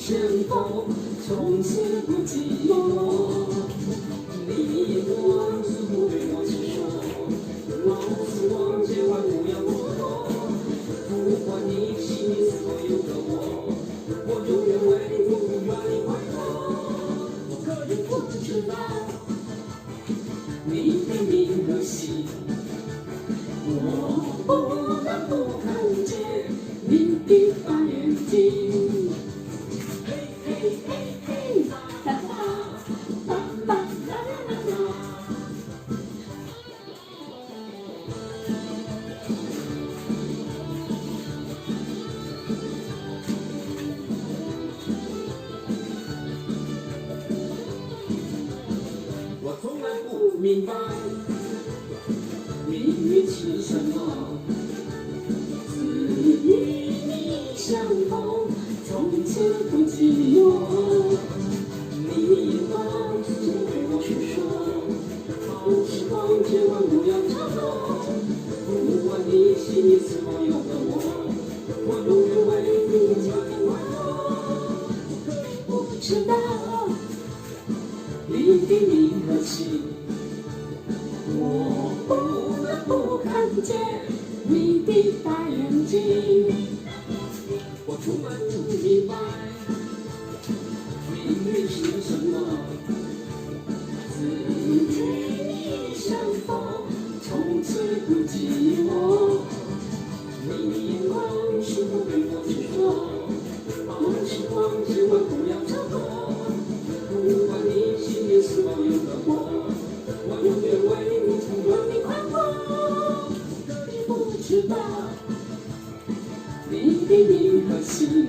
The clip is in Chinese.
相逢，从此不寂寞。你我似乎对我执着，老死望千万不要错过。不管你心里是否有个我，我永远为你把你快活。我可以不知道你的名和姓，我不能不看见你的大眼睛。嘿嘿嘿嘿，啦啦啦啦啦啦啦。我从来不明白命运是什么，只与你相逢，从此不寂寞。你往事对我诉说，好时光千万不要错过。不管你心里是否有个我，我永远为你把你快活。不知道你的名和姓，我不能不看见你的大眼睛。我从来不明白命运是什么，只与你相逢，从此不寂寞。你往事对我执着，好时光千万不要错过。不管你心里是否有个我，我永远为你让你快活。可你不知道你的名和姓。